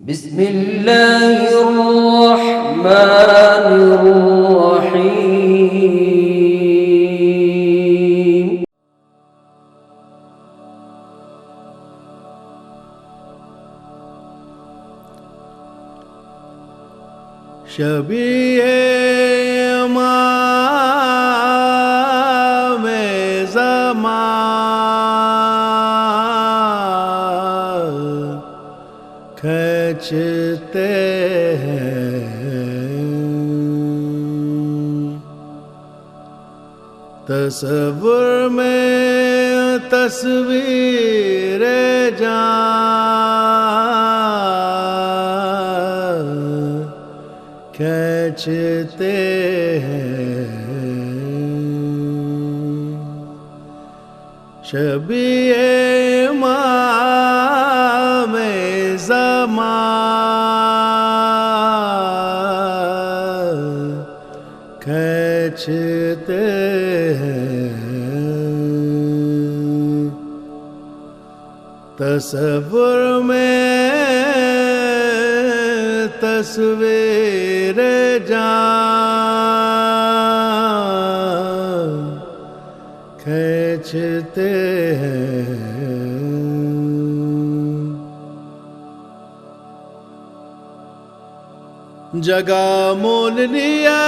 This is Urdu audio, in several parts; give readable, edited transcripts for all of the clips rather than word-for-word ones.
بسم الله الرحمن الرحيم. شبیہ امام زمان کھنچتے ہیں تصور میں تصویر جان کھنچتے ہیں شبیہ امام زمان کھنچتے ہیں تصور میں تصویر جان کھنچتے ہیں جگہ مول لیا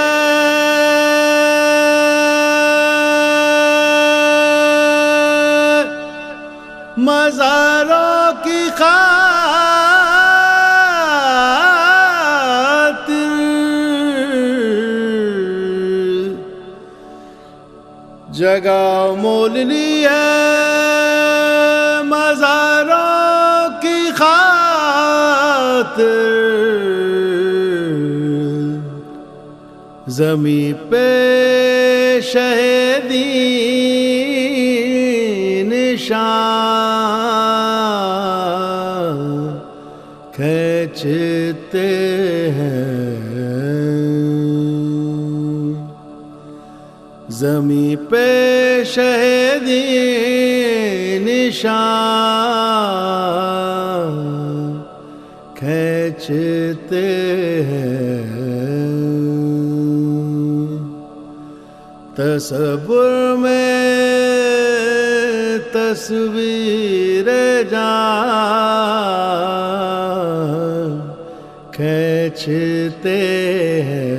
مزاروں کی خاطر جگہ مول لیا مزاروں کی خاطر زمیں پہ شہیدی نشان کھنچتے ہیں زمیں پہ شہیدی نشان کھنچتے ہیں تصور میں تصویر جان کھنچتے ہیں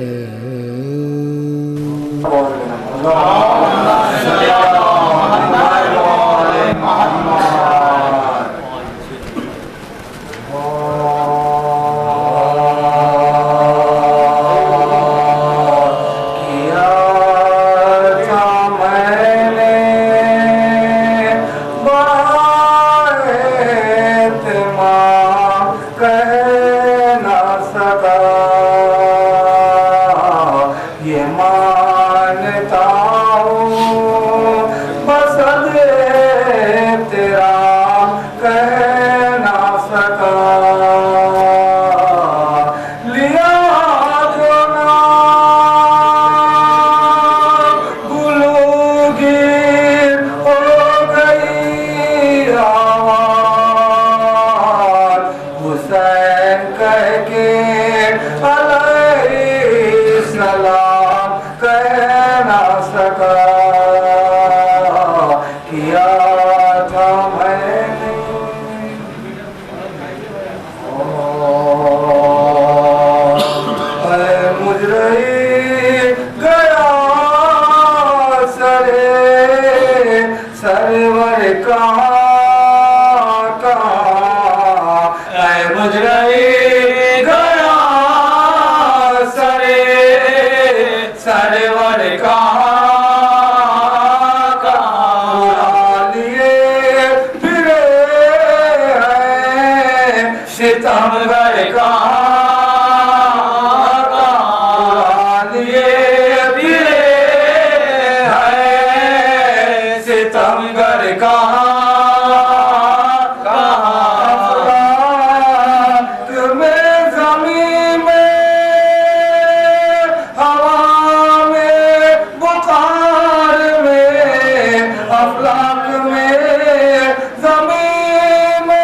زمین میں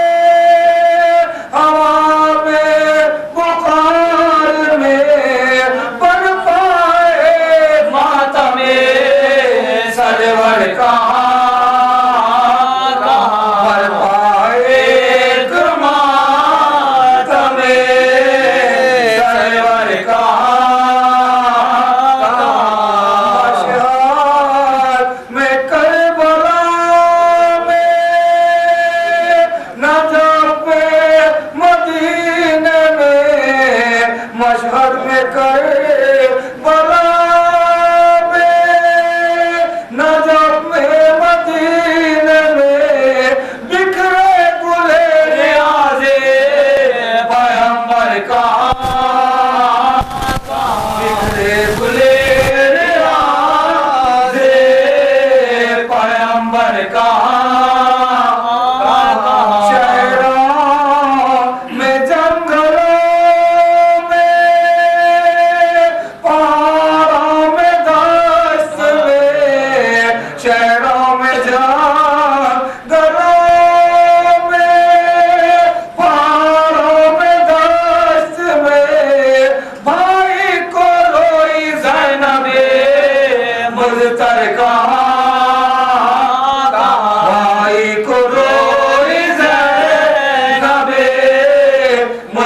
ہوا میں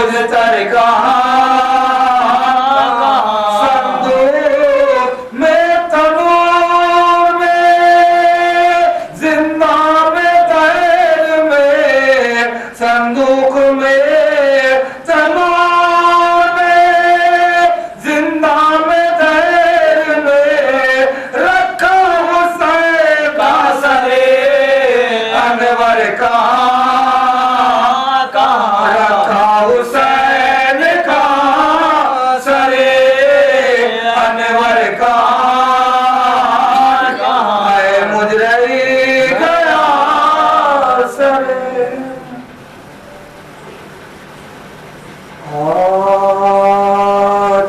مجتر کہاں صندوق میں تنور میں زندہ میں دہر میں صندوق میں تنور میں زندہ میں دہر میں رکھا حسین کا سرے انور کہاں رکھا حسین کا سرے انور کہاں اے مجرئی گیا سرے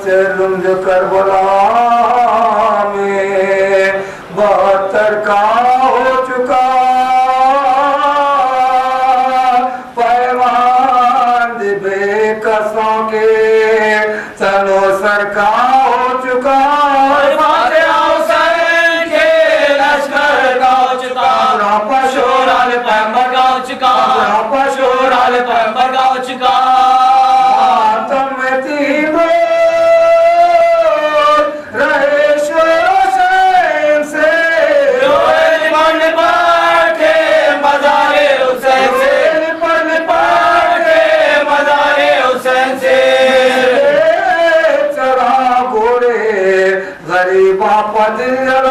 چلم جو کربلا میں 72 کا ہو چکا پیمان بے قصوں کے سنو سر کا ہو چکا فاتحہ حسین کے لشکر کا ہو چکا پشور آل پیغمبر کا ہو چکا پشور آل پیغمبر کا ہو چکا تم میں تینوں رہے شور حسین سے پڑھ پڑھ کے مزار حسین سے پڑھ پڑھ کے مزار حسین سے چرا گھوڑے غریبا پدرال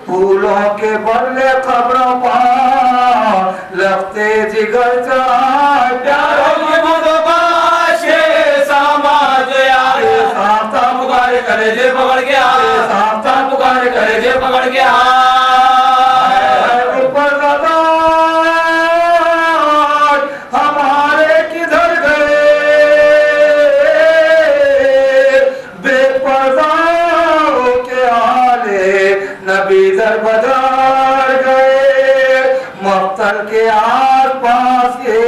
پھولوں کے بدلے خبروں پا لگتے جگر چاہ پیاروں کی مدباشے ساماج یار ساختہ پکارے کرے جے پکڑ گیا ساختہ پکارے کرے جے پکڑ گیا اوپر زدار ہمارے کدھر گئے بے پرداؤں کے آلے نبی در بدار گئے مقتل کے آس پاس کے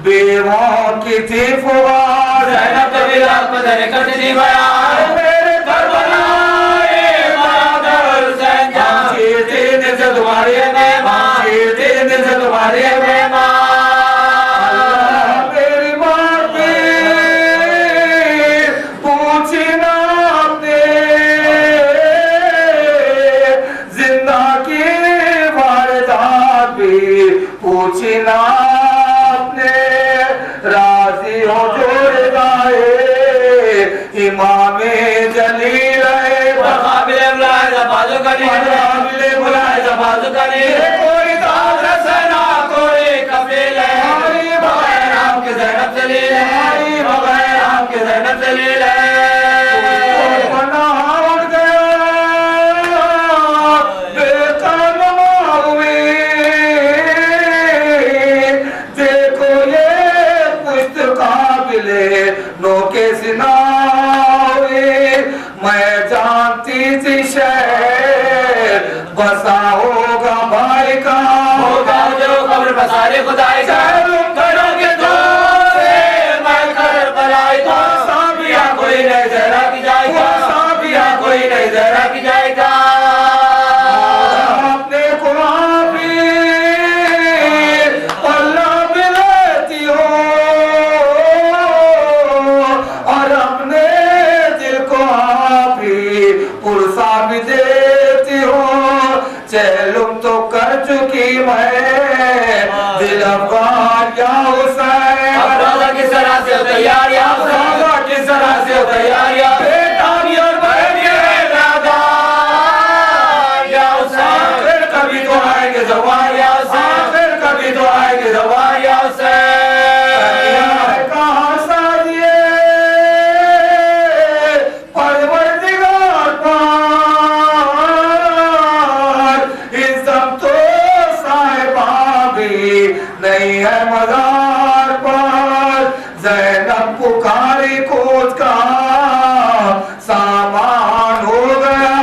بیووں کی تھی فوار زینب کبھی رات بدر کٹ دی بیان میرے کربلائے برادر حسین جان شیر دین سے تمہاری مہمان شیر دین سے تمہاری مہمان اللہ میری ماں پیر پوچھی نا اپنے زندہ کی واردات بھی پوچھی نا اپنے راضی ہو جوڑ گائے امام جلیل قابل بلائے زبازو کنی قابل بلائے زبازو کنی کوئی داد رسنا کوئی قبیل ہے ہماری بغیر آپ کے زینب جلیل ہے ہماری بغیر آپ کے زینب جلیل ہے میں جانتی تھی شہر بسا ہوگا بھائی کا ہوگا جو قبر بسارے خدائی کا کرو گے دور سے میں کربلائی کا سابیہ کوئی نہیں زہرا کی جائے گا سابیہ کوئی نہیں زہرا کی جائے گا اپنے قرآن بھی اللہ بھی لیتی ہو اور اپنے دل کو آپ ہی پرسا بھی دیتی ہو چہلم تو کر چکی میں دل افغان یا حسین افرادہ کس طرح سے ہو تیار یا افرادہ کس طرح سے ہو تیار یا بیٹا بھی اور بہن یہ نادان یا حسین پھر کبھی تو آئیں گے زوار یا حسین پھر کبھی تو آئیں گے زوار یا حسین کہاں سادیے پروردگار پار عزت تو صاحبہ بھی نہیں ہے مزار پر زینب پکاری کود کا سامان ہو گیا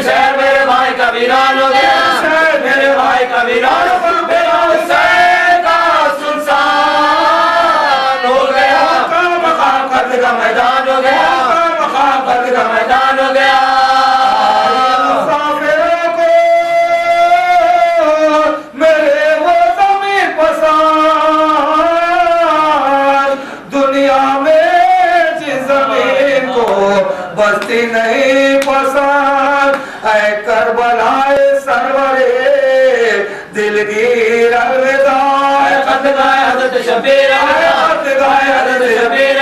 شہر میرے بھائی کا ویران ہو گیا شہر میرے بھائی کا ویران بلا حسین کا سنسان ہو گیا مقام قتل کا میدان ہو گیا مقام قتل کا میدان ہو گیا مسافروں کو میرے وہ زمین پسند سرورے دلگیر الوداع خط گائے حضرت شبیر خط گائے حضرت شبیر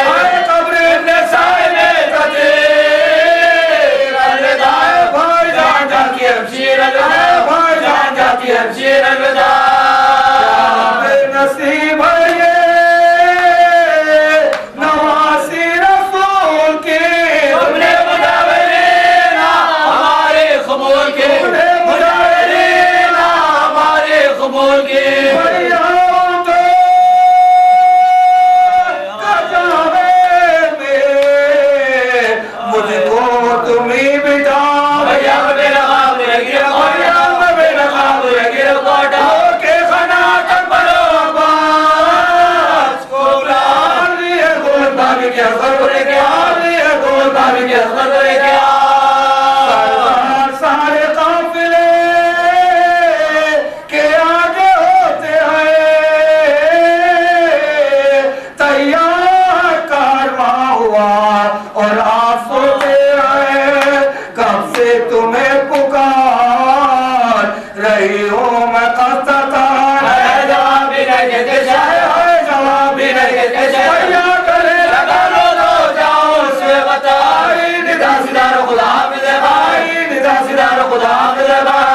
قبر ابن صاحب قدیر الوداع بھائی جان جاتی ہمشیر الوداع بھائی جان جاتی ہمشیر الوداع بے نصیب ہے یہ نواسی رسول کی تم نے مجاورین ہمارے قبول کے تم نے مجاورین ہمارے قبول کے سارے قافلے کے آگے ہوتے ہیں تیار کارواں ہوا اور آپ سوتے ہیں کب سے تمہیں پکار رہی ہوں میں قصدتان ہے جواب بھی نہیں دیتے شاہ ہے جواب بھی نہیں دیتے شاہ کرے لگا لو دو جاؤ اس میں بتائی ندا سدار خدا حافظ بھائی ندا سدار خدا حافظ بھائی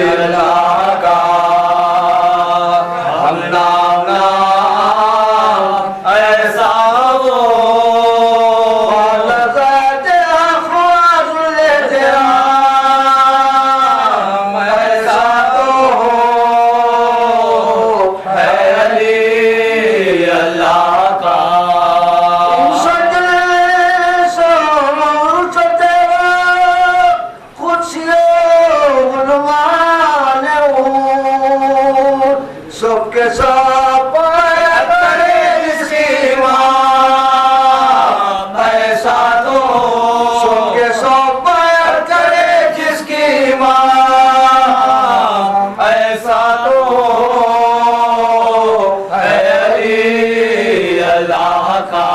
اللہ کا اللہ کا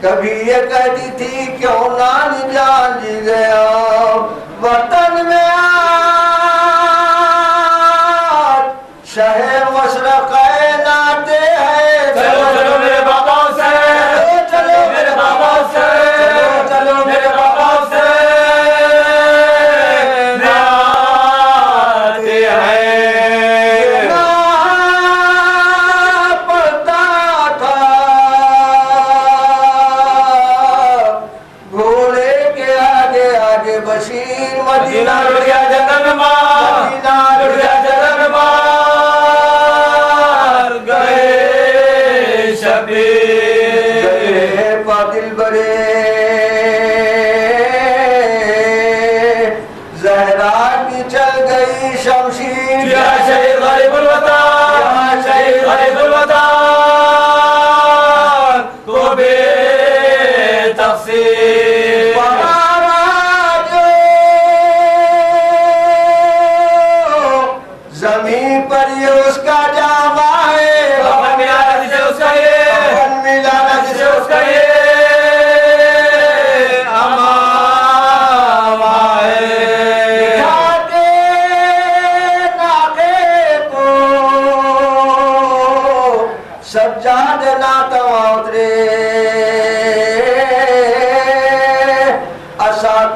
کبھی یہ کہتی تھی کیوں نانی جان جی گیا وطن میں آج شہر مشرق ناتے ہیں چلو چلو میرے بابا سے چلو میرے بابا سے چلو میرے بابا سے ناتے ہیں پڑتا تھا گھوڑے کے آگے آگے بشیر مدینہ لٹ گیا جنگل میں مار مدینہ لٹ گیا جنگل میں مار گئے شبیر دل بڑے زہرا کی چل گئی شمشیر یا شہید غریب الوطن یا شہید غریب الوطن تو بے تقسیم پہارا جو زمین پر یہ اس کا جامع ہے کفن ملانا جسے اس کا یہ کفن ملانا جسے اس کا یہ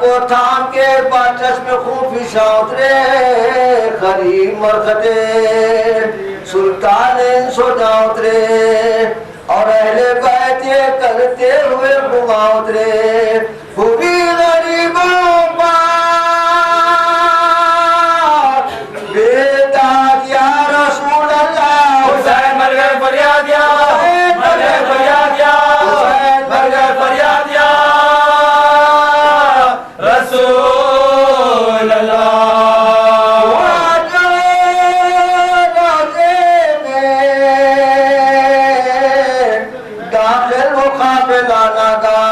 کو تھام کے باچس میں خوفی شاوترے خری مرختے سلطان سو جاوترے اور اہل بیت یہ کرتے ہوئے گماوترے خوبی غریبوں پاک بیداد یا رسول اللہ حسین مر گئے فریاد یا مر گئے فریاد یا مر گئے فریاد یا رسول اللہ داخل مقابلہ نگا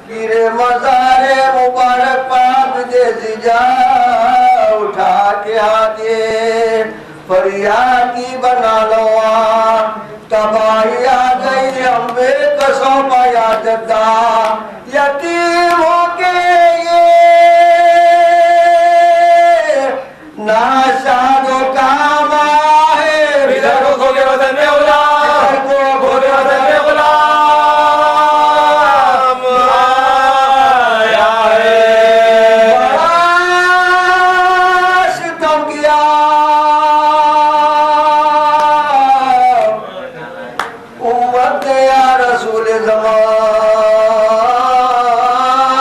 گرے مزار مبارک پاک دے زجا اٹھا کے ہاتھے فریاد کی بنا لوا تباہی آ گئی ہم بے قصوں پایا جدہ یتیموں کے یہ ناشاد و کام آئے ادھر کو کھو کے وطن میں غلام کھو کے وطن میں غلام آیا ہے بڑا ستم کیا امت نے یا رسول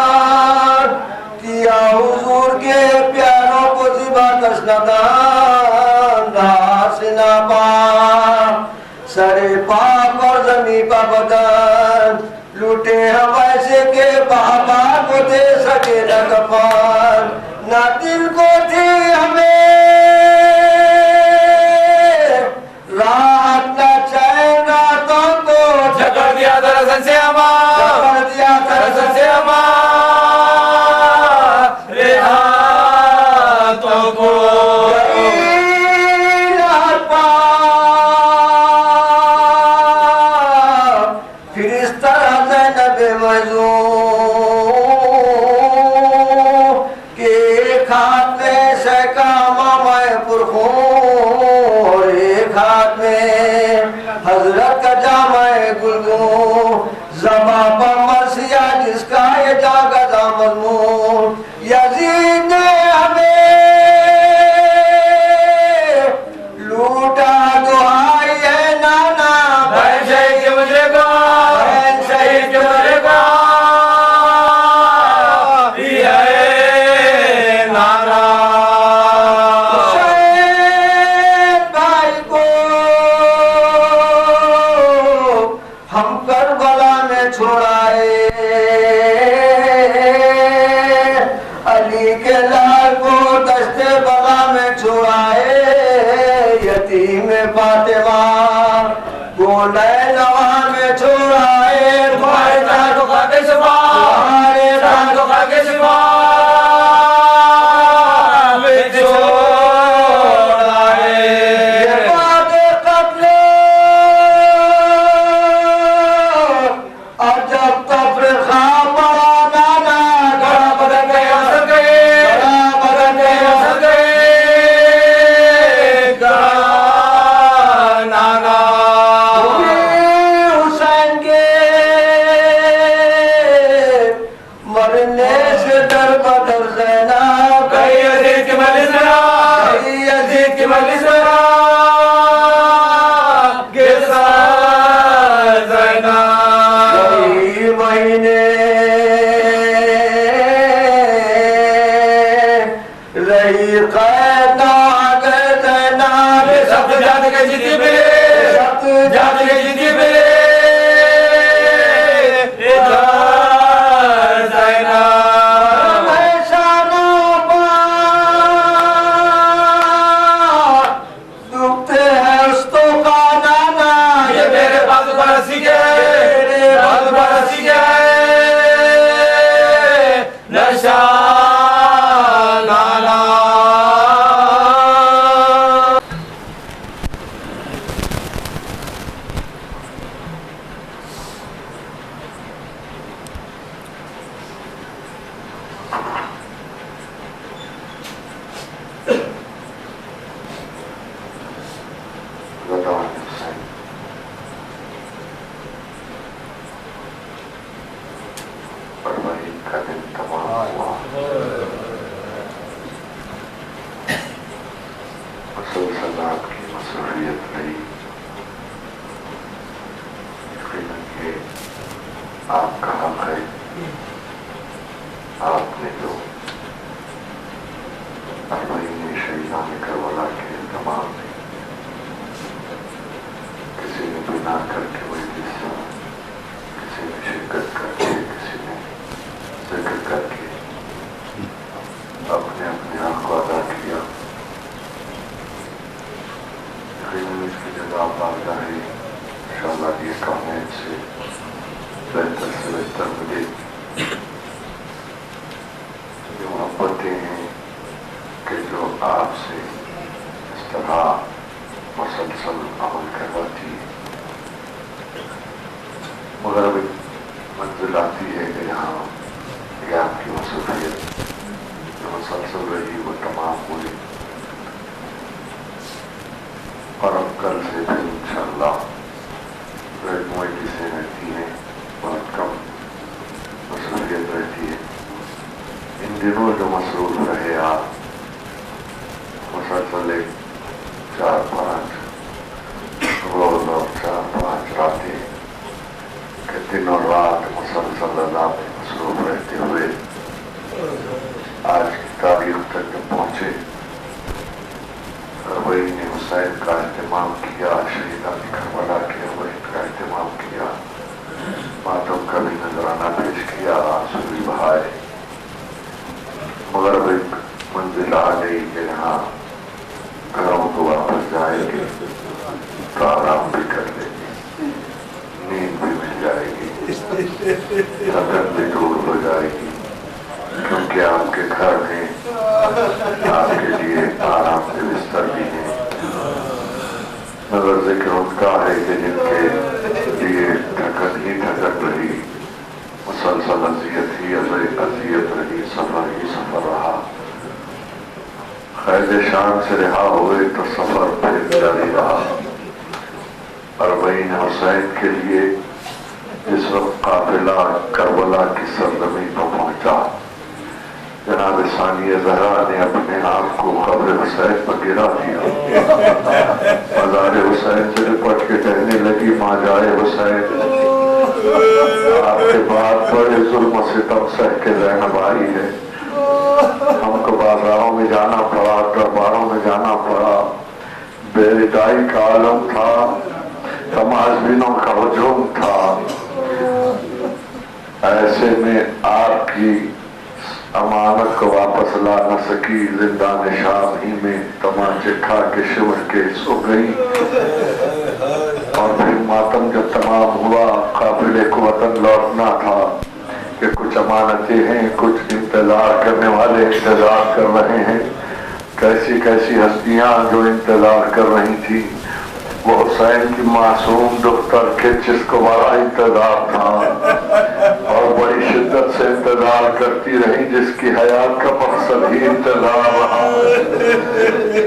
زمان کیا حضور کے پیاروں کو ذبح کشندان داس نہ پا سرے پاک اور زمین پا بدن لوٹے ہم ایسے کے بابا کو دے سکے نہ کفن نہ دل کو تھی ہمیں رات نہ چین راتوں کو جھکڑ دیا درزن سے ہمارا جھکڑ دیا درزن سے ہمارا رہاتوں کو پھر اس طرح زینب مظلوم کہ ایک ہاتھ میں سیکا ماما پرخون اور ایک ہاتھ میں حضرت کا جامع گلگون زباں پر مرثیہ جس کا یہ جاگزہ مضمون یزید نے ہمیں لوٹا دعائی ہے نانا بہن شہید کے مجرے کو بہن شہید کے مجرے کو یہ ہے نانا حسین بھائی کو ہم کربلا میں چھوڑائے علی کے لال کو دشت بلا میں چھوڑائے یتیم فاطمہ کو نینوا میں چھوڑائے تمہارے جان کو کھا کے شفا تمہارے جان کو کھا کے شفا میں چھوڑائے یہ بات قبل اور جب تفرقہ پڑا نانا گڑا بدن گئے اثر گئے گڑا بدن گئے گئے اثر گئے گڑا نانا حسین کے مرنے سے در بدر زینب گئی عزیز کی مجلس میں گئی عزیز کی مجلس میں گرسا زینب کئی مہینے رہی قید نہ آگے زینب سب جات کے جیتی ملے سب جات کے جیتی ملے ادھر زینب شانوں پر دکھتے ہیں اس تو کا نانا یہ میرے بازو پر رسی گئے بازو پر رسی گئے نشا نانا آپ کا حق ہے. آپ نے جو 40 شہیدان کربلا کے انتظام میں کسی نے بنا کر کے وہی حصہ، کسی نے شرکت کر کے، کسی نے ذکر کر کے اپنے اپنے حق کو ادا کیا. یقیناً اس کی جگہ بارگاہ ہے انشاءاللہ یہ کامین سے بہتر سے بہتر ملے. یہ محبتیں ہیں کہ جو آپ سے اس طرح مسلسل عمل کرواتی ہے. مگر اب منزل آتی ہے کہ یہاں یہ آپ کی مصروفیت جو مسلسل رہی وہ تمام ہوئی، اور اب کل سے پھر انشاءاللہ ریڈ موئی سے رہتی ہیں، بہت کم مصروفیت رہتی ہے. ان دنوں جو مصروف رہے آپ مسلسل 4-5 روز اور 4-5 راتیں کہ دن اور رات مسلسل اللہ میں مصروف رہتے ہوئے آج کی تاریخ تک جب پہنچے، اربعین حسین کا اہتمام کیا، شہیدان کربلا کے اربعین کا اہتمام کیا، ماتم کا بھی نذرانہ پیش کیا، آنسو بھی بہائے. مگر اب ایک منزل آ گئی کہ یہاں گھروں کو واپس جائیں گے تو آرام بھی کر لیں گے، نیند بھی مل جائے گی، تھکن بھی دور ہو جائے گی، کیونکہ آپ کے گھر میں آپ کے لیے آرام کے بستر بھی ہیں. مگر ذکر ان کا ہے کہ جن کے لیے تھکن ہی تھکن رہی، مسلسل اذیت ہی اذیت رہی، سفر ہی سفر رہا. قید شان سے رہا ہوئے تو سفر پھر جاری رہا. اربعین حسین کے لیے جس وقت قافلہ کربلا کی سرزمین پر پہنچا، جناب ثانیہ زہرا نے اپنے آپ کو قبر حسین پر گرا دیا، مزار حسین سے لپٹ کے کہنے لگی ماں جائے حسین، آپ کے بعد بڑے ظلم و ستم سہ کے زینب آئی ہے، ہم کو بازاروں میں جانا پڑا، درباروں میں جانا پڑا، بے رجائی کا عالم تھا، سماج بینوں کا ہجوم تھا. ایسے میں آپ کی امانت کو واپس لا نہ سکی، زندان شام ہی میں تماچے کھا کے شور کے سو گئی. اور پھر ماتم جب تمام ہوا، قافلے کو وطن لوٹنا تھا کہ کچھ امانتیں ہیں، کچھ انتظار کرنے والے انتظار کر رہے ہیں. کیسی کیسی ہستیاں جو انتظار کر رہی تھی، وہ حسین کی معصوم دختر کے جس کو بڑا انتظار تھا اور بڑی شدت سے انتظار کرتی رہی، جس کی حیات کا مقصد ہی انتظار رہا.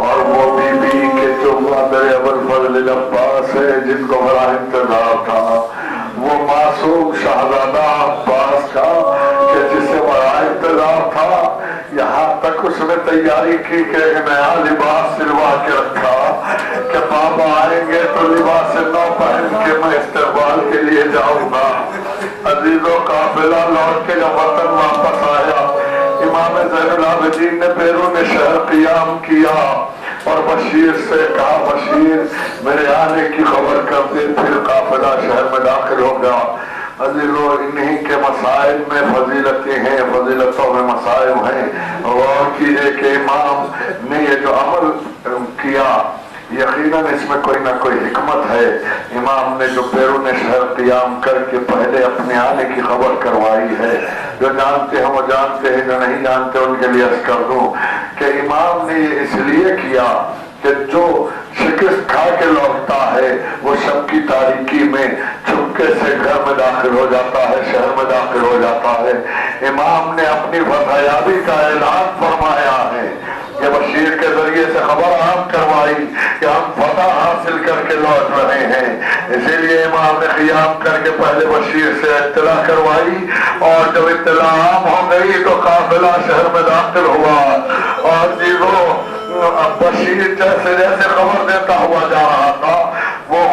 اور وہ بی بی کے جو مادر ابوالفضل عباس ہے، جن کو بڑا انتظار تھا، وہ معصوم شہزادہ عباس کا کہ جسے بڑا انتظار تھا. یہاں تک اس نے تیاری کی کہ ایک نیا لباس سلوا کے رکھا کہ بابا آئیں گے تو لباس نو پہن کے میں استقبال کے لیے جاؤں گا. عزیزوں قافلہ لوٹ کے جب وطن واپس آیا، امام زین العابدین نے بیرون شہر قیام کیا اور بشیر سے کہا بشیر میرے آنے کی خبر کر دے، پھر قافلہ شہر میں داخل ہوگا. عزیزوں انہی کے مسائل میں فضیلتیں ہیں، فضیلتوں میں مسائل ہیں. غور کیجئے کہ امام نے یہ جو عمل کیا، یقیناً اس میں کوئی نہ کوئی حکمت ہے. امام نے جو بیرون شہر قیام کر کے پہلے اپنے آنے کی خبر کروائی ہے، جو جانتے ہیں وہ جانتے ہیں، جو نہیں جانتے ان کے لیے عرض کر دوں کہ امام نے یہ اس لیے کیا کہ جو شکست کھا کے لوٹتا ہے وہ شب کی تاریکی میں چپکے سے گھر میں داخل ہو جاتا ہے، شہر میں داخل ہو جاتا ہے. امام نے اپنی فتح یابی کا اعلان فرمایا ہے کہ بشیر کے ذریعے سے خبر عام کروائی کہ ہم فتح حاصل کر کے لوٹ رہے ہیں. اسی لیے امام نے قیام کر کے پہلے بشیر سے اطلاع کروائی، اور جب اطلاع عام ہو گئی تو قافلہ شہر میں داخل ہوا. اور اب بشیر جیسے جیسے خبر دیتا ہوا جا رہا تھا، وہ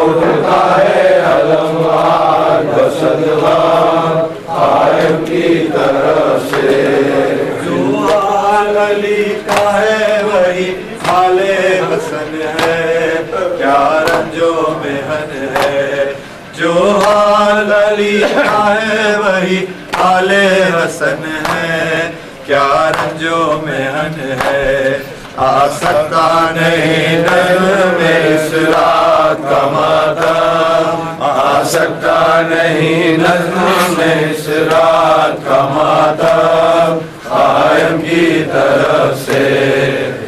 اٹھتا ہے علم آج بصدغام قائم کی طرف سے جو حال علی کا ہے وہی حال حسن ہے کیا رنج و محن ہے جو حال علی کا ہے وہی حال حسن ہے کیا رنج و محن ہے آ سکتا نہیں نظم اس رات کا ماتم آ سکتا نہیں نظم اس رات کا ماتم قائم کی طرف سے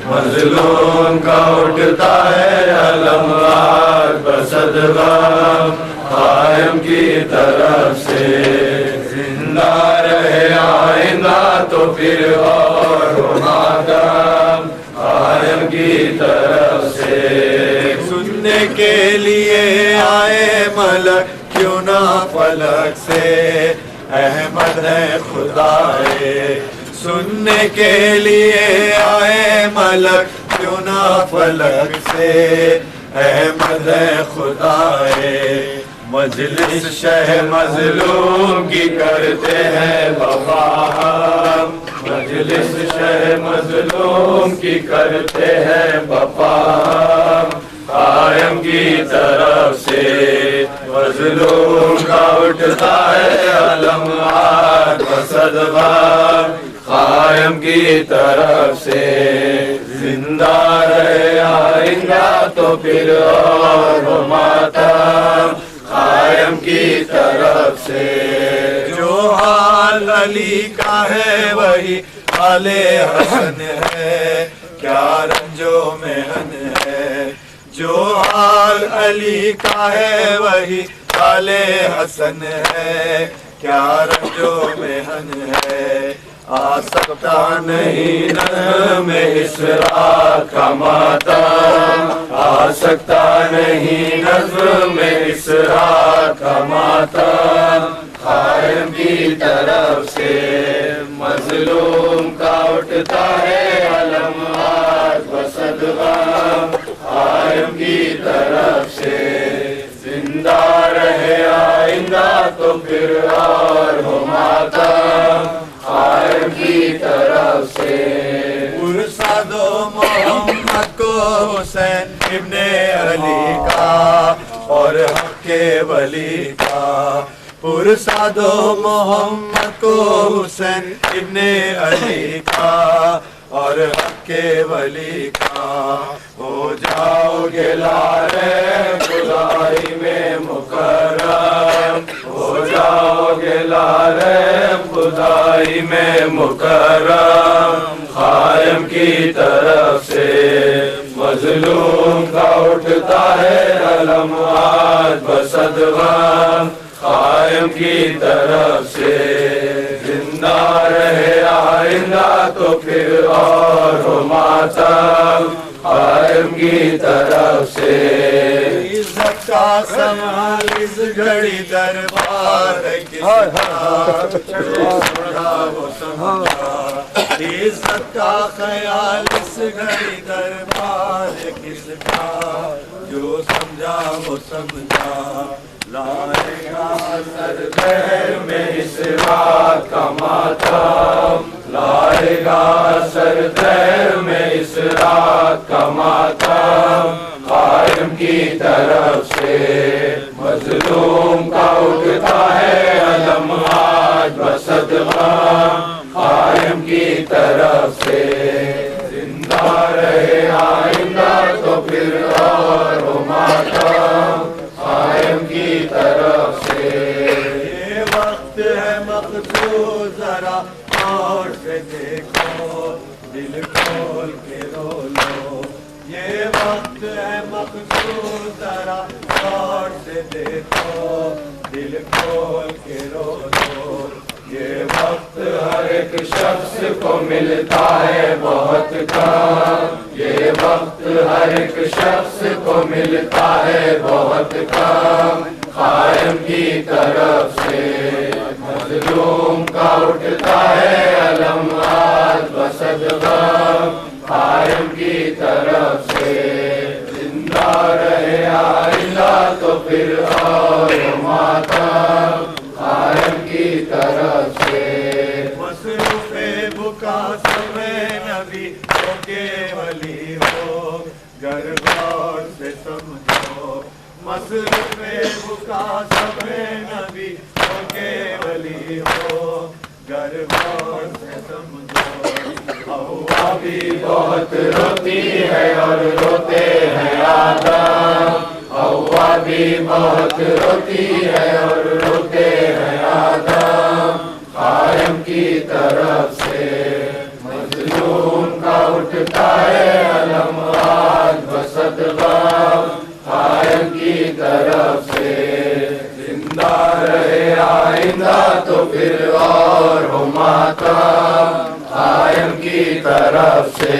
مظلوم کا اٹھتا ہے علم آج بصدغام قائم کی طرف سے زندہ رہے آئندہ تو پھر اور ماتم قائم کی طرف سے سننے کے لیے آئے ملک کیوں نہ فلک سے احمد ہے خدا ہے سننے کے لیے آئے ملک کیوں نہ فلک سے احمد ہے خدا ہے مجلس شہ مظلوم کی کرتے ہیں وفا ہم مجلس شہ مظلوم کی کرتے ہیں وفا ہم قائم کی طرف سے مظلوم کا اٹھتا ہے علم آج بصدغام قائم کی طرف سے زندہ رہے آئندہ تو پھر اور ماتم قائم کی طرف سے جو حال علی کا ہے وہی حال حسن ہے کیا رنج و محن ہے جو حال علی کا ہے وہی حال حسن ہے کیا رنج و محن ہے آ سکتا نہیں نظم اس رات کا ماتم آ سکتا نہیں نظم اس رات کا ماتم قائم کی طرف سے مظلوم کا اٹھتا ہے علم آج بصدغام قائم کی طرف سے زندہ رہے آئندہ تو پھر اور ہو ماتم قائم کی طرف سے پرساد و محمد کو حسین ابن علی کا اور حق کے ولی کا پرساد و محمد کو حسین ابن علی کا اور حق کے ولی کا ہو جاؤ گے لارے خدائی میں مکرم ہو جاؤ گے لارے خدائی میں مکرم قائم کی طرف سے مظلوم کا اٹھتا ہے علم آج بصدغام قائم کی طرف سے زندہ رہے آئندہ تو پھر اور ہو ماتم قائم کی طرف سے عزت کا سوال اس گھڑی دربار عزت کا خیال اس گھڑی دربار کس کا جو سمجھا وہ سمجھا لائے گا سر دہر میں اس رات کا ماتم لائے گا سر دہر میں اس رات کا ماتم قائم کی طرف سے مظلوم کا اٹھتا ہے علم آج بصدغام قائم کی طرف سے زندہ رہے آئندہ تو پھر اور ہو ماتم قائم کی طرف سے یہ وقت ہے مقصود ذرا اور سے دیکھو دل کھول کے رو لو یہ وقت ہے مقصود ذرا اور سے دیکھو دل کھول کے رو لو یہ وقت ہر ایک شخص کو ملتا ہے بہت کم یہ وقت ہر ایک شخص کو ملتا ہے بہت کم قائم کی طرف سے مظلوم کا اٹھتا ہے علم آج بصدغام قائم کی طرف سے زندہ رہے آئندہ تو پھر اور ماتم قائم کی طرف سے مصروف بکا سمے نبی ہو کے ولی ہو گر غور سے سمجھو مصروف بکا سمے نبی ہو کے ولی ہو گر غور سے سمجھو ہوا بھی بہت روتی ہے اور روتے ہیں آدم ہوا بھی بہت روتی ہے اور روتے ہیں آدم قائم کی طرف سے مظلوم کا اٹھتا ہے علم آج بصدقہ قائم کی طرف سے زندہ رہے آئندہ تو پھر اور ہو ماتم قائم کی طرف سے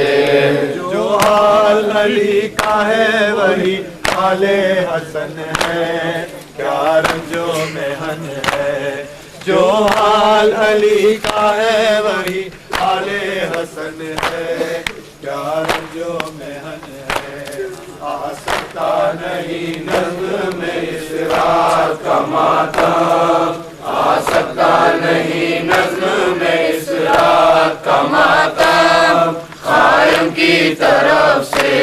جو حال علی کا ہے وہی حال حسن ہے کیا رنجو محن ہے جو حال علی کا ہے وہی حال حسن ہے کیا رنجو محن ہے آ سکتا نہیں نظم میں اس رات کا ماتم آ سکتا نہیں نظم میں اس رات کا ماتم قائم کی طرف سے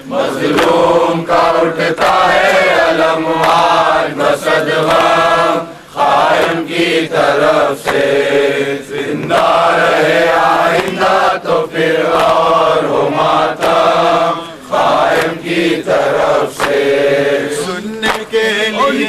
مظلوم کا اٹھتا ہے علم آج بصدقہ قائم کی طرف سے زندہ رہے آئندہ تو پھر اور ہو ماتم قائم کی طرف سے سننے کے لیے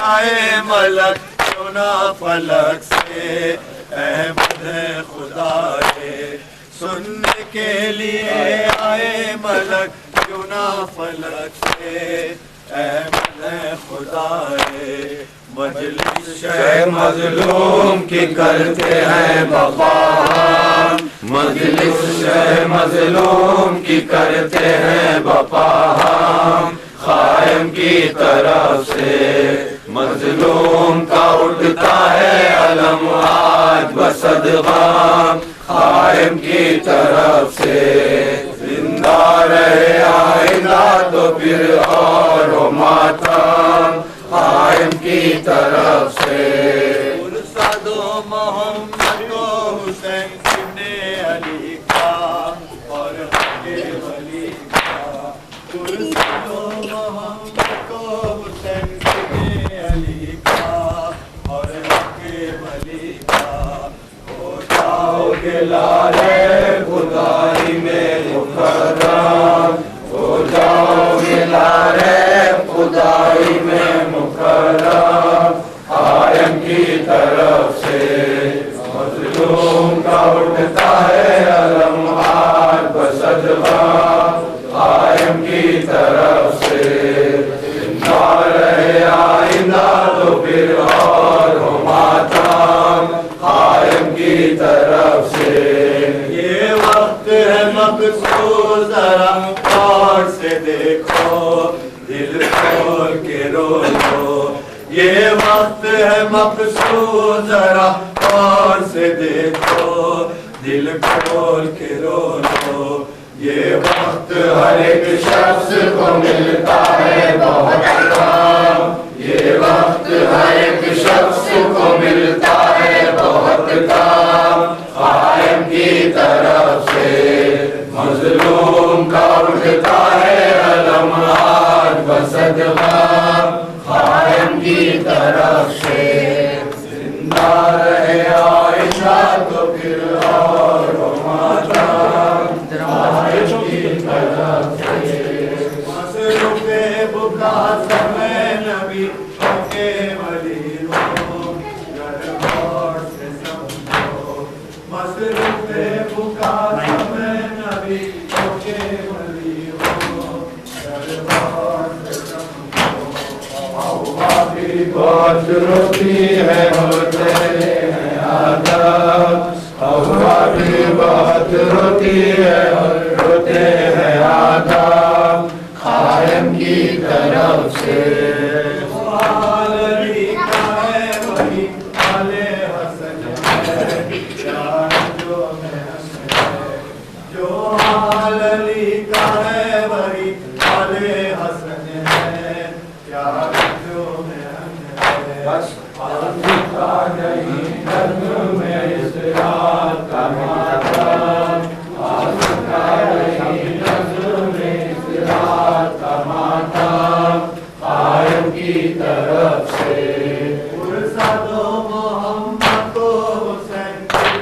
آئے ملک سنا فلک سے احمد ہے خدا ہے سننے کے لیے آئے ملک کیوں نہ فلک سے احمد ہے خدا ہے مجلس شہ مظلوم کی کرتے ہیں بپا مجلس شہ مظلوم کی کرتے ہیں بپا قائم کی طرف سے مظلوم کا اٹھتا ہے علم آج بصدقہ قائم کی طرف سے زندہ رہے آئندہ تو پھر اور ہو ماتم قائم کی طرف سے مرشد و محمد و حسین ابن علی کا اور حق ولی کا مرشد و محمد و حسین ابن علی کا اور حق ولی کا ہو جاؤ گے لارے خدائی میں مکرم ہو جاؤ گے لارے خدائی میں مکرم قائم کی طرف سے مظلوم کا اٹھتا ہے علم آج بصدقہ قائم کی طرف سے زندہ رہے آئندہ تو پھر اور ہو ماتم قائم کی طرف سے یہ وقت ہے مقصود ذرا غور سے دیکھو دل کھول کے رو لو یہ وقت ہے مقصود ذرا غور سے دیکھو دل کھول کے رو لو یہ وقت ہر ایک شخص کو ملتا ہے بہت کم یہ وقت ہر ایک شخص کو ملتا ہے بہت کم قائم کی طرف سے مظلوم کا اٹھتا ہے علم آج بصدقہ قائم کی طرف سے زندہ رہے آئندہ تو پھر اور ہو ماتم قائم کی طرف سے مصروف بکا سمے نبی ہو کے ولی ہو گر غور سے سمجھو مصروف بکا سمے نبی ہو کے ولی ہو گر غور سے سمجھو ہوا بھی بہت روتی ہے ہوتے ہیں آدم ہوا بھی بہت روتی ہے اور روتے ہیں آدم قائم کی طرف سے حال علی کا ہے وہی حال حسن ہے جو محسن ہے جو حال علی کا ہے وہی حال حسن ہے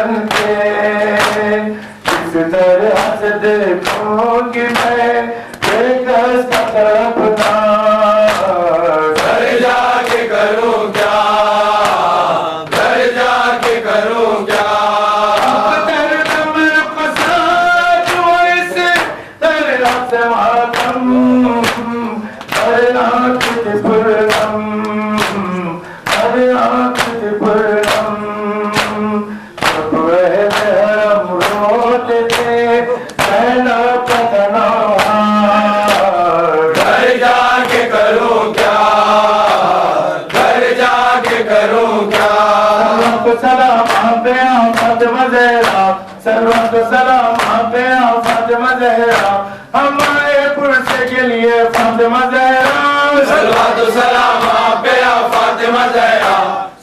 بن کے اس طرح سے دیکھوں کہ میں بے کس کا تڑپنا گھر جا کے کروں کیا گھر جا کے کروں کیا سلوات سلام پہ فاطمہ زہرا ہمارے پرسے کے لیے فاطمہ زہرا سلوات سلام پہ فاطمہ زہرا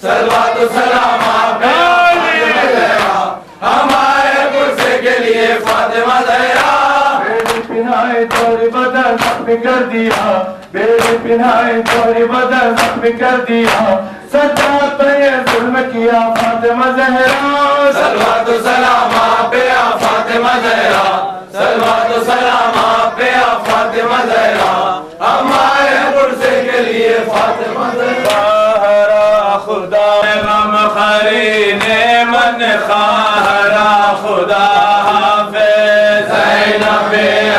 سلوات سلام پہ فاطمہ زہرا ہمارے پرسے کے لیے فاطمہ زہرا میری پناہی توری بدل زخمی کر دیا میری پناہی توری بدل زخمی کر دیا سجاد پہ یہ ظلم کیا فاطمہ زہرا سلوات سلام پہ فاطمہ زہرا سلوات سلام پہ فاطمہ زہرا ہمارے پرسے کے لیے فاطمہ زہرا خدا غم خرین من خارا خدا حافظ زینب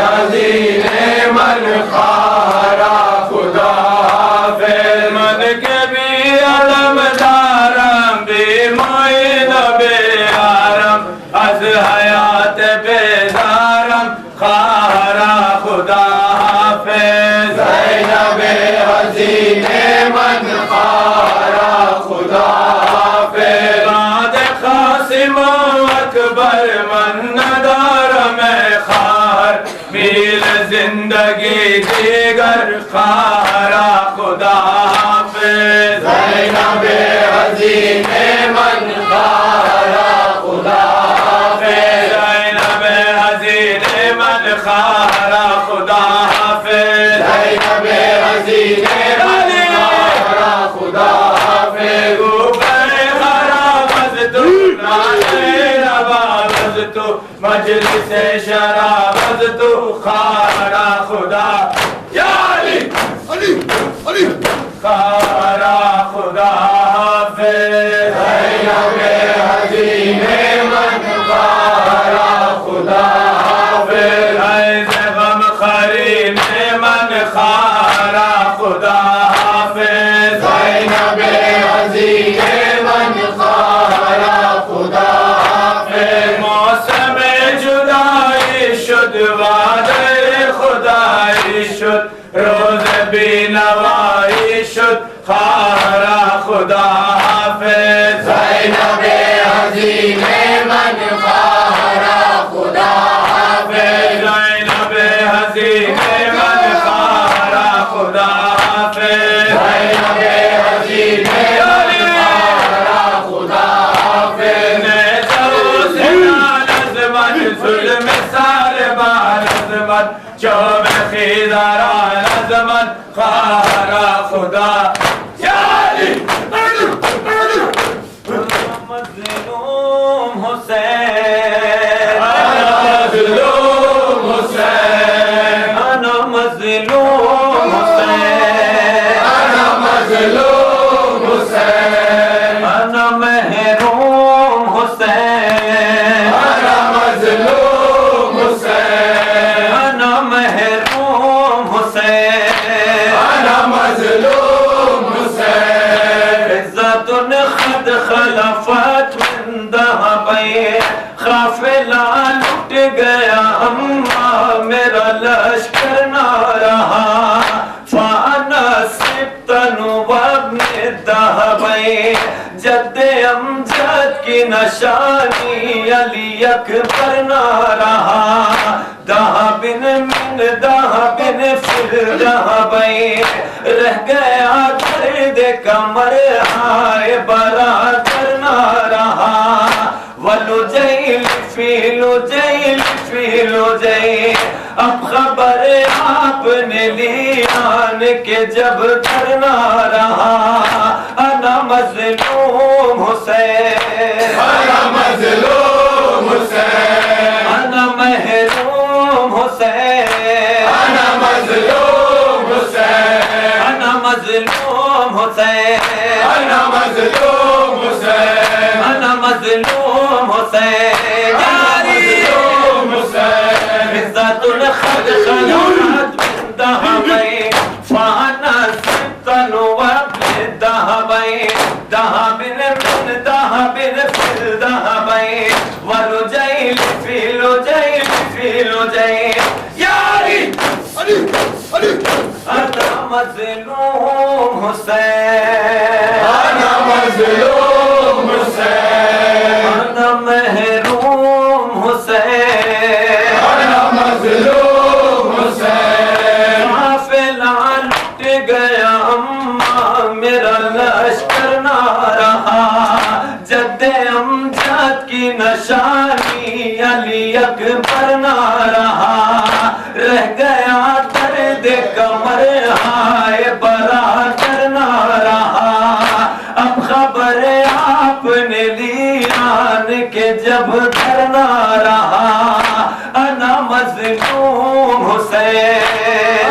حزین من خارا خدا حافظ من کے بھی علم دارم بھی معین بیارم از حیات بیدارم خارا خدا حافظ زینب حزین من خارا خدا حافظ بعد قاسم و اکبر من ندارم خار میل زندگی دیگر خارا خدا حافظ زینب حزین من خارا خدا حافظ زینب حزین من خارا خدا حافظ زینب حزین من خارا خدا حافظ اوپر خراب از تو ناله رباب از تو مجلس شراب از تو خارا خدا یا علی خارا خدا حافظ زینب حزین من خارا خدا حافظ عیز غم خرین من خارا خدا حافظ زینب حزین من خارا خدا حافظ موسم جدائی شد وعده خدایی شد روز بینوائی شد خارا خدا حافظ زینب حزین من خارا خدا حافظ زینب حزین من خارا خدا حافظ زینب حزین من خارا خدا حافظ نیزو سنان از من ظلم سار بار از من چوب خیزاران از من خارا خدا یا علی مظلوم حسین مظلوم حسین انا مظلوم حسین انا مظلوم حسین انا محروم حسین انا مظلوم حسین انا محروم حسین انا مظلوم حسین عزت خد خلفت من ذهبین قافلہ لٹ گیا اما میرا لشکر نہ رہا فانا سبتن وابن الذهبین جد امجد کی نشانی علی اکبر نہ رہا ذهب من ذهب پھر ذهبین رہ گیا درد کمر ہائے برادر نہ رہا ولجیل فی لجیل فی لجیل اب خبر آپ آپ نے لیان کے جب کرنا رہا انا مظلوم حسین انا مظلوم حسین انا محروم حسین انا مظلوم حسین انا مظلوم حسین انا مظلوم حسین انا مظلوم حسین یاری مظلوم حسین عزت الخد خلعت من ذهبين فانا سبطا وابن ذهبين ذهب من ذهب في الذهبين ولجيل في لجيل في لجيل ياري انا مظلوم حسين انا مظلوم حسین انا محروم حسين انا مظلوم حسین قافلہ لٹ گیا اما میرا لشکر نہ رہا جد امجد کی نشانی علی اکبر نہ رہا رہ گیا درد کمر ہائے برادر نہ رہا اب خبر آپ نے لیان کے جب دھرنا رہا انا مظلوم حسین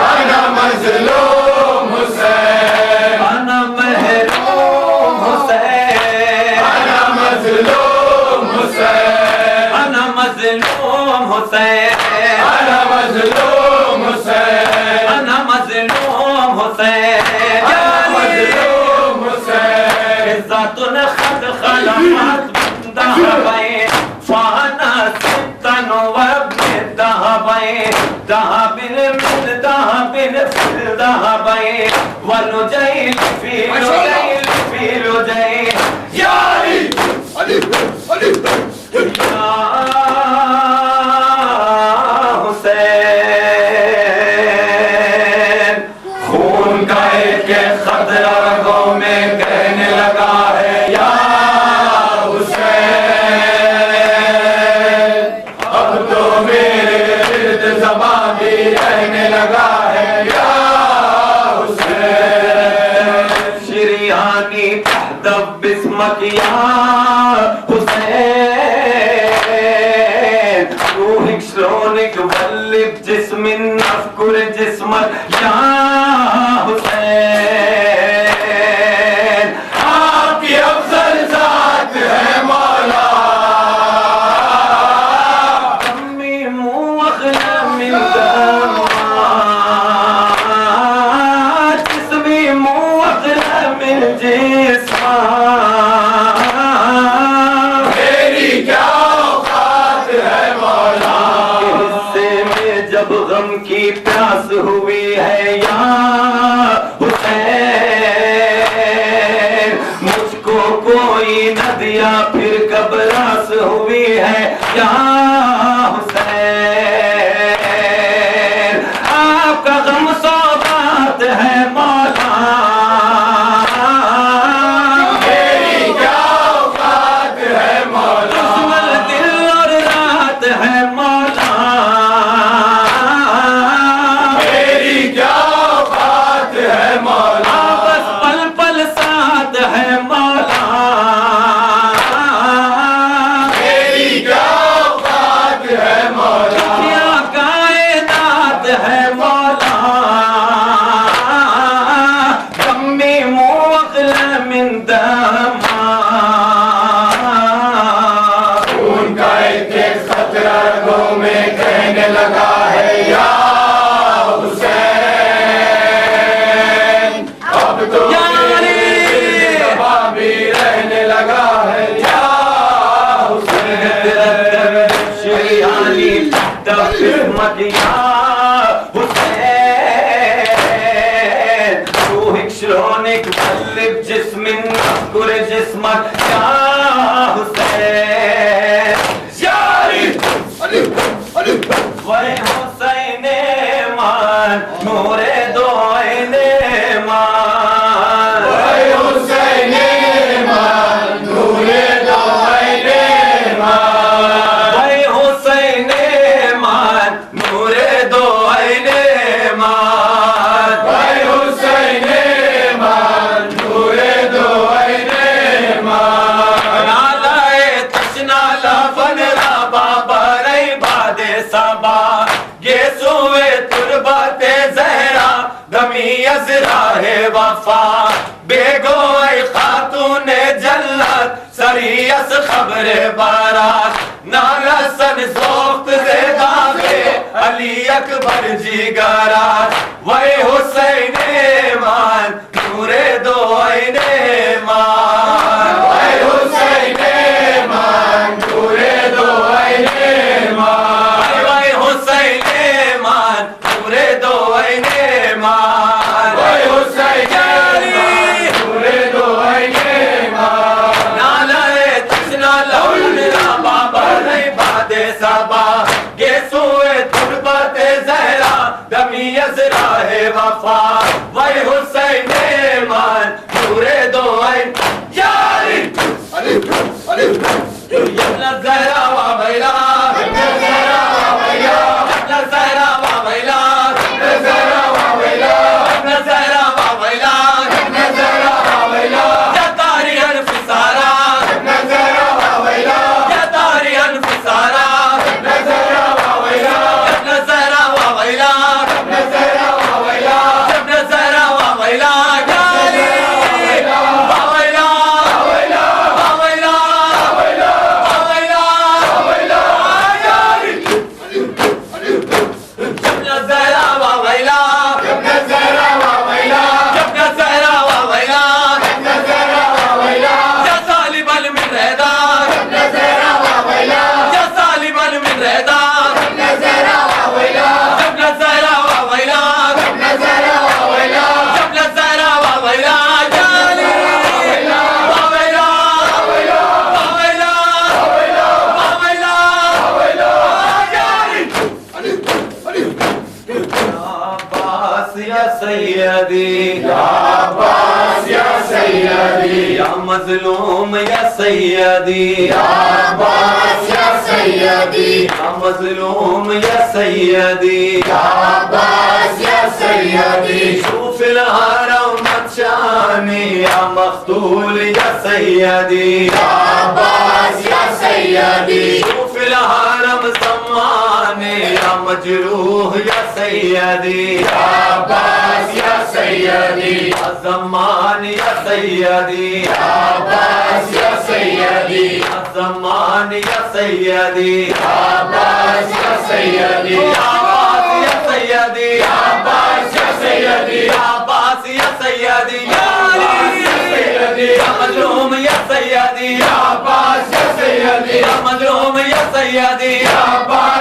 انا مظلوم حسین انا محروم حسین انا مظلوم حسین انا مظلوم حسین انا مظلوم حسین انا مظلوم حسین مظلوم حسین عزت خد خلعت من ذهبين فانا سبطا وابن ذهبين ذهب من ذهب في الذهبين ولجيل في لجيل في لجيل ياري يا حسین خون کا ایک خطرہ رگوں میں کہنے لگا ہے یا حسین اب تو میرے ارد زبان بھی رہنے لگا ہے یا حسین شریانی تحدب بسمك يا حسين روحك شلونك بقلب جسم نذكر جسمك يا حسين آپ کی افضل ذات ہے مولا دمي مو أغلى من دمك جسمي مو أغلى من جسمك میری کیا اوقات ہے مولا حصے میں جب غم کی پیاس ہوئی ہے یا حسین مجھ کو کوئی نہ دیا پھر کب راس ہوئی ہے یا حسین آپ کا غم سوغات ہے مولا میری کیا اوقات ہے مولا دشمن دل اور رات ہے مولا میری کیا اوقات ہے مولا بس پل پل ساتھ ہے مولا میری کیا اوقات ہے مولا کیا کائنات ہے مولا کمی موغل من دما خون کا ایک خطرہ رگوں میں کہنے لگا ہے یا حسین اب تو میرے زبان بھی رہنے لگا ہے یا حسین شریانی تفرمت یا حسین روحك شلونك بقلب جسم نذكر جسمك يا حسين یاری وے حسین مان نور دو عین مان اے حسین مان نور دو عین مان وے حسین مان نور دو عین مان راہ وفا بےگو ای خاتون جلت سری از خبر بارات نالسن سوخت زیدہ بے علی اکبر جیگرات وی حسین ایمان نور دو عین ایمان وی حسین ایمان نور دو عین ایمان وی حسین ایمان نور دو عین ایمان وی حسین ایمان نور دو عین ایمان نالے تشنا لون رابا بڑھئی باد سبا گیسوئے تربت زہرا دمی از راہ وفا وی حسین ایمان نور دو عین یاری یبنا زہرا و بیلا یبنا زہرا و بیلا یبنا زہرا و بیلا یبنا زہرا و بیلا یبنا زہرا و بیلا ابن زہرا ویلا یا تاری انفسارا ابن زہرا ویلا یا تاری انفسارا ابن زہرا ویلا یبنا زہرا و بیلا ابن زہرا ویلا یبنا زہرا و بیلا یاری ویلا باویلا ویلا باویلا ویلا باویلا ویلا یاری یبنا زہرا و بیلا ابن زہرا ویلا یبنا زہرا و بیلا ابن زہرا ویلا یا طالبا من رہدا ابن زہرا ویلا یا طالبا من رہدا ابن زہرا ویلا یبنا زہرا و بیلا ابن زہرا ویلا یبنا زہرا و بیلا یاری ویلا باویلا ویلا باویلا ویلا باویلا ویلا یاری عباس یا سیدی عباس یا سیدی یا مظلوم یا سیدی عباس یا سیدی یا مظلوم یا سیدی عباس یا سیدی شوف الهرم متشاني يا مقتول يا سيدي عباس یا سیدی شوف الهرم زماني يا مجروح يا سيدي عباس یا سیدی الزمان يا سيدي عباس یا سیدی الزمان يا سيدي عباس یا سیدی عباس يا سيدي عباس یا سیدی عباس يا سيدي عباس یا سیدی يا مظلوم يا سيدي عباس یا سیدی يا مظلوم يا سيدي عباس